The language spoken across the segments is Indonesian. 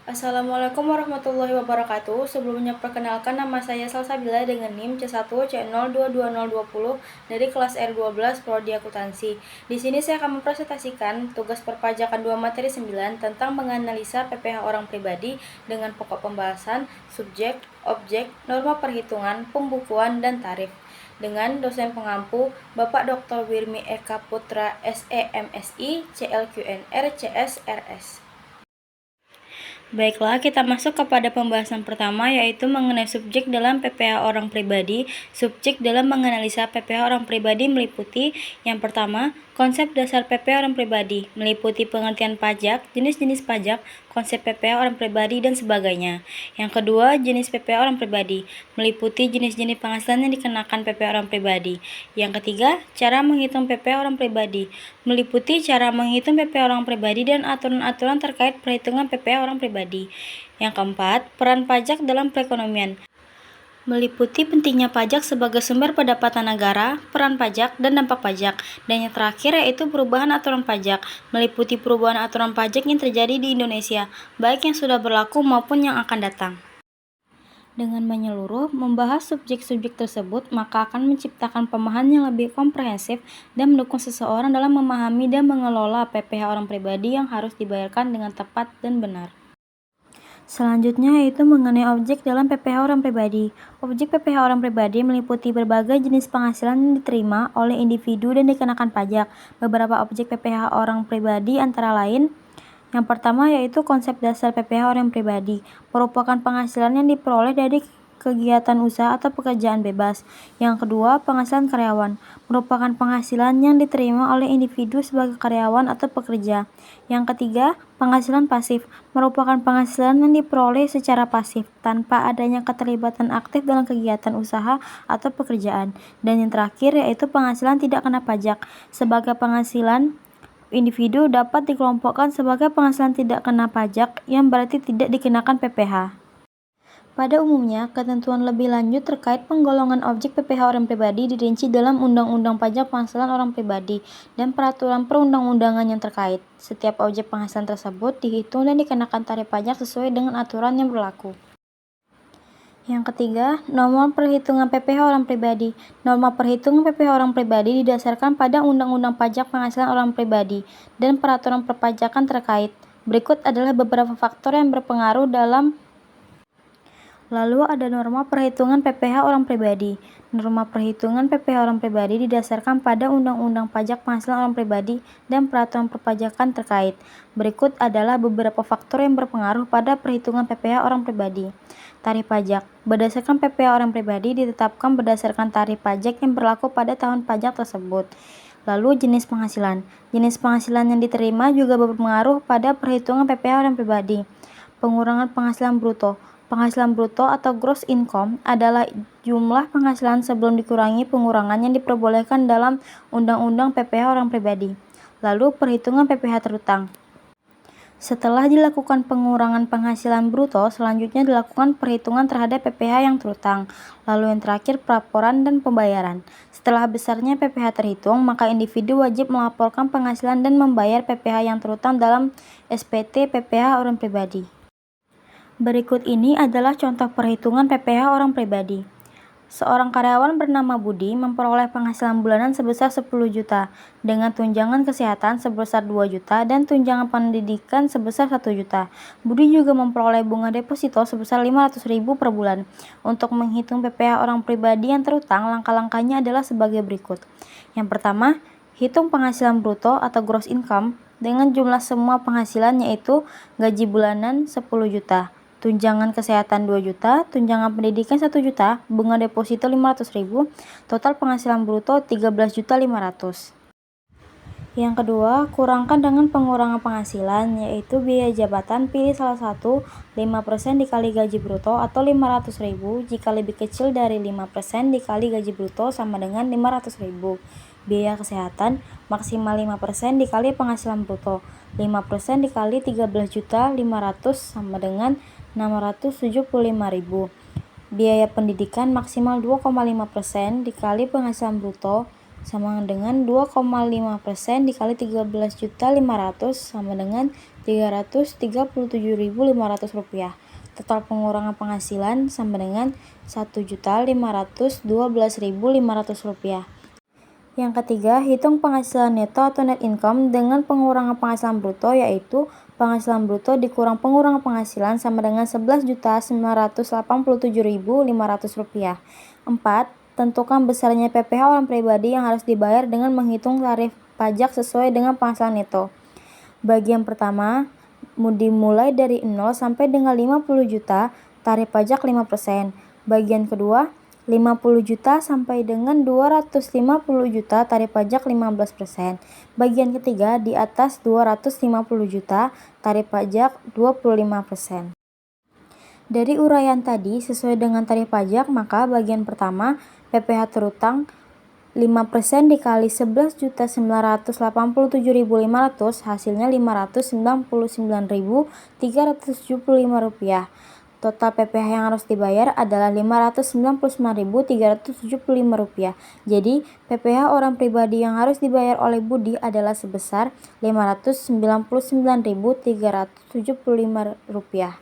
Assalamualaikum warahmatullahi wabarakatuh. Sebelumnya perkenalkan, nama saya Salsabila dengan NIM C1C022020 dari kelas R12 Prodi Akuntansi. Di sini saya akan mempresentasikan tugas perpajakan 2 materi 9 tentang menganalisa PPh orang pribadi dengan pokok pembahasan, subjek, objek, norma perhitungan, pembukuan, dan tarif. Dengan dosen pengampu Bapak Dr. Wirmi Eka Putra SEMSI, CLQNR, CSRS. Baiklah, kita masuk kepada pembahasan pertama, yaitu mengenai subjek dalam PPh orang pribadi. Subjek dalam menganalisa PPh orang pribadi meliputi yang pertama, konsep dasar PPh orang pribadi, meliputi pengertian pajak, jenis-jenis pajak, konsep PPh orang pribadi, dan sebagainya. Yang kedua, jenis PPh orang pribadi, meliputi jenis-jenis penghasilan yang dikenakan PPh orang pribadi. Yang ketiga, cara menghitung PPh orang pribadi, meliputi cara menghitung PPh orang pribadi dan aturan-aturan terkait perhitungan PPh orang pribadi. Yang keempat, peran pajak dalam perekonomian, meliputi pentingnya pajak sebagai sumber pendapatan negara, peran pajak, dan dampak pajak. Dan yang terakhir yaitu perubahan aturan pajak, meliputi perubahan aturan pajak yang terjadi di Indonesia, baik yang sudah berlaku maupun yang akan datang. Dengan menyeluruh membahas subjek-subjek tersebut, maka akan menciptakan pemahaman yang lebih komprehensif dan mendukung seseorang dalam memahami dan mengelola PPh orang pribadi yang harus dibayarkan dengan tepat dan benar. Selanjutnya yaitu mengenai objek dalam PPh orang pribadi. Objek PPh orang pribadi meliputi berbagai jenis penghasilan yang diterima oleh individu dan dikenakan pajak. Beberapa objek PPh orang pribadi antara lain: yang pertama yaitu konsep dasar PPh orang pribadi, merupakan penghasilan yang diperoleh dari kegiatan usaha atau pekerjaan bebas. Yang kedua, penghasilan karyawan, merupakan penghasilan yang diterima oleh individu sebagai karyawan atau pekerja. Yang ketiga, penghasilan pasif, merupakan penghasilan yang diperoleh secara pasif, tanpa adanya keterlibatan aktif dalam kegiatan usaha atau pekerjaan. Dan yang terakhir yaitu penghasilan tidak kena pajak, sebagai penghasilan individu dapat dikelompokkan sebagai penghasilan tidak kena pajak yang berarti tidak dikenakan PPh. Pada umumnya, ketentuan lebih lanjut terkait penggolongan objek PPh orang pribadi dirinci dalam Undang-Undang Pajak Penghasilan Orang Pribadi dan peraturan perundang-undangan yang terkait. Setiap objek penghasilan tersebut dihitung dan dikenakan tarif pajak sesuai dengan aturan yang berlaku. Yang ketiga, norma perhitungan PPh orang pribadi. Norma perhitungan PPh orang pribadi didasarkan pada Undang-Undang Pajak Penghasilan Orang Pribadi dan peraturan perpajakan terkait. Berikut adalah beberapa faktor yang berpengaruh dalam. Lalu ada norma perhitungan PPh orang pribadi. Norma perhitungan PPh orang pribadi didasarkan pada Undang-Undang Pajak Penghasilan Orang Pribadi dan peraturan perpajakan terkait. Berikut adalah beberapa faktor yang berpengaruh pada perhitungan PPh orang pribadi. Tarif pajak. Berdasarkan PPh orang pribadi ditetapkan berdasarkan tarif pajak yang berlaku pada tahun pajak tersebut. Lalu jenis penghasilan. Jenis penghasilan yang diterima juga berpengaruh pada perhitungan PPh orang pribadi. Pengurangan penghasilan bruto. Penghasilan bruto atau gross income adalah jumlah penghasilan sebelum dikurangi pengurangan yang diperbolehkan dalam Undang-Undang PPh orang pribadi. Lalu perhitungan PPh terutang. Setelah dilakukan pengurangan penghasilan bruto, selanjutnya dilakukan perhitungan terhadap PPh yang terutang. Lalu yang terakhir pelaporan dan pembayaran. Setelah besarnya PPh terhitung, maka individu wajib melaporkan penghasilan dan membayar PPh yang terutang dalam SPT PPh orang pribadi. Berikut ini adalah contoh perhitungan PPh orang pribadi. Seorang karyawan bernama Budi memperoleh penghasilan bulanan sebesar 10 juta, dengan tunjangan kesehatan sebesar 2 juta dan tunjangan pendidikan sebesar 1 juta. Budi juga memperoleh bunga deposito sebesar 500.000 per bulan. Untuk menghitung PPh orang pribadi yang terutang, langkah-langkahnya adalah sebagai berikut. Yang pertama, hitung penghasilan bruto atau gross income dengan jumlah semua penghasilan, yaitu gaji bulanan 10 juta. Tunjangan kesehatan 2 juta, tunjangan pendidikan 1 juta, bunga deposito 500.000, total penghasilan bruto 13.500.000. Yang kedua, kurangkan dengan pengurangan penghasilan, yaitu biaya jabatan. Pilih salah satu, 5% dikali gaji bruto atau 500.000, jika lebih kecil dari 5% dikali gaji bruto sama dengan 500.000. Biaya kesehatan, maksimal 5% dikali penghasilan bruto, 5% dikali 13.500.000 sama dengan 675.000. Biaya pendidikan maksimal 2,5% dikali penghasilan bruto sama dengan 2,5% dikali 13.500.000 sama dengan Rp337.500. Total pengurangan penghasilan sama dengan Rp1.512.500. Yang ketiga, hitung penghasilan neto atau net income dengan pengurangan penghasilan bruto, yaitu penghasilan bruto dikurang pengurangan penghasilan sama dengan Rp11.987.500. 4. Tentukan besarnya PPh orang pribadi yang harus dibayar dengan menghitung tarif pajak sesuai dengan penghasilan neto. Bagian pertama, dimulai dari 0 sampai dengan 50 juta, tarif pajak 5%. Bagian kedua, 50 juta sampai dengan 250 juta, tarif pajak 15%. Bagian ketiga, di atas 250 juta, tarif pajak 25%. Dari uraian tadi, sesuai dengan tarif pajak, maka bagian pertama, PPh terutang 5% dikali Rp11.987.500, hasilnya Rp599.375. Total PPh yang harus dibayar adalah Rp599.375. Jadi, PPh orang pribadi yang harus dibayar oleh Budi adalah sebesar Rp599.375.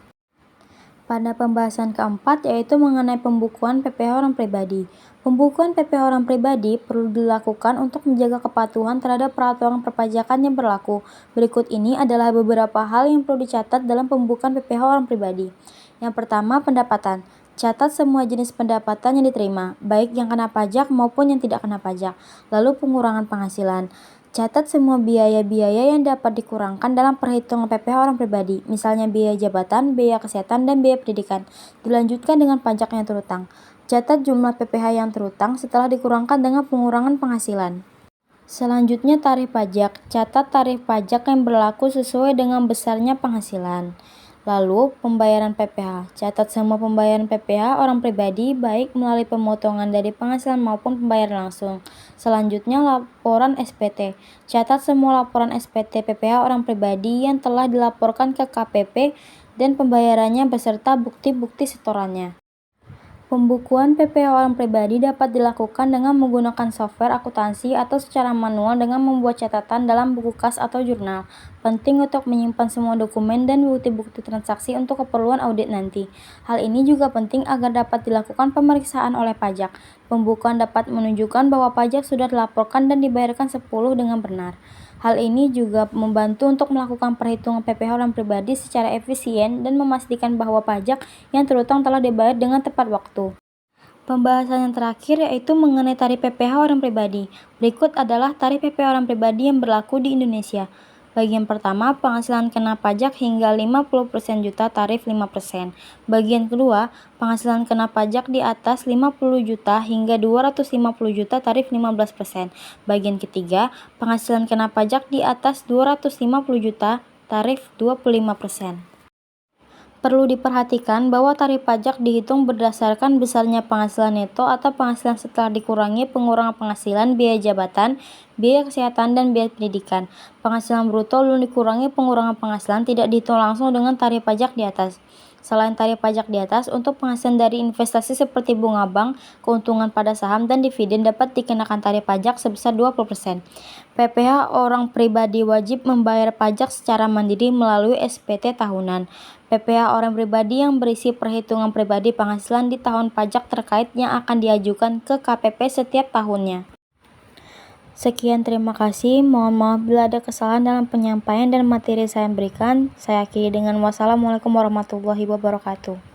Pada pembahasan keempat, yaitu mengenai pembukuan PPh orang pribadi. Pembukuan PPh orang pribadi perlu dilakukan untuk menjaga kepatuhan terhadap peraturan perpajakan yang berlaku. Berikut ini adalah beberapa hal yang perlu dicatat dalam pembukuan PPh orang pribadi. Yang pertama, pendapatan. Catat semua jenis pendapatan yang diterima, baik yang kena pajak maupun yang tidak kena pajak. Lalu pengurangan penghasilan. Catat semua biaya-biaya yang dapat dikurangkan dalam perhitungan PPh orang pribadi, misalnya biaya jabatan, biaya kesehatan, dan biaya pendidikan. Dilanjutkan dengan pajak yang terutang. Catat jumlah PPh yang terutang setelah dikurangkan dengan pengurangan penghasilan. Selanjutnya, tarif pajak. Catat tarif pajak yang berlaku sesuai dengan besarnya penghasilan. Lalu, pembayaran PPh. Catat semua pembayaran PPh orang pribadi, baik melalui pemotongan dari penghasilan maupun pembayaran langsung. Selanjutnya, laporan SPT. Catat semua laporan SPT PPh orang pribadi yang telah dilaporkan ke KPP dan pembayarannya beserta bukti-bukti setorannya. Pembukuan PPh orang pribadi dapat dilakukan dengan menggunakan software akuntansi atau secara manual dengan membuat catatan dalam buku kas atau jurnal. Penting untuk menyimpan semua dokumen dan bukti-bukti transaksi untuk keperluan audit nanti. Hal ini juga penting agar dapat dilakukan pemeriksaan oleh pajak. Pembukuan dapat menunjukkan bahwa pajak sudah dilaporkan dan dibayarkan 10 dengan benar. Hal ini juga membantu untuk melakukan perhitungan PPh orang pribadi secara efisien dan memastikan bahwa pajak yang terutang telah dibayar dengan tepat waktu. Pembahasan yang terakhir yaitu mengenai tarif PPh orang pribadi. Berikut adalah tarif PPh orang pribadi yang berlaku di Indonesia. Bagian pertama, penghasilan kena pajak hingga 50% juta, tarif 5%. Bagian kedua, penghasilan kena pajak di atas 50 juta hingga 250 juta, tarif 15%. Bagian ketiga, penghasilan kena pajak di atas 250 juta, tarif 25%. Perlu diperhatikan bahwa tarif pajak dihitung berdasarkan besarnya penghasilan neto atau penghasilan setelah dikurangi pengurangan penghasilan, biaya jabatan, biaya kesehatan, dan biaya pendidikan. Penghasilan bruto belum dikurangi pengurangan penghasilan tidak dihitung langsung dengan tarif pajak di atas. Selain tarif pajak di atas, untuk penghasilan dari investasi seperti bunga bank, keuntungan pada saham, dan dividen dapat dikenakan tarif pajak sebesar 20%. PPh orang pribadi wajib membayar pajak secara mandiri melalui SPT tahunan. PPh orang pribadi yang berisi perhitungan pribadi penghasilan di tahun pajak terkait yang akan diajukan ke KPP setiap tahunnya. Sekian, terima kasih. Mohon maaf bila ada kesalahan dalam penyampaian dan materi saya berikan. Saya akhiri dengan wassalamualaikum warahmatullahi wabarakatuh.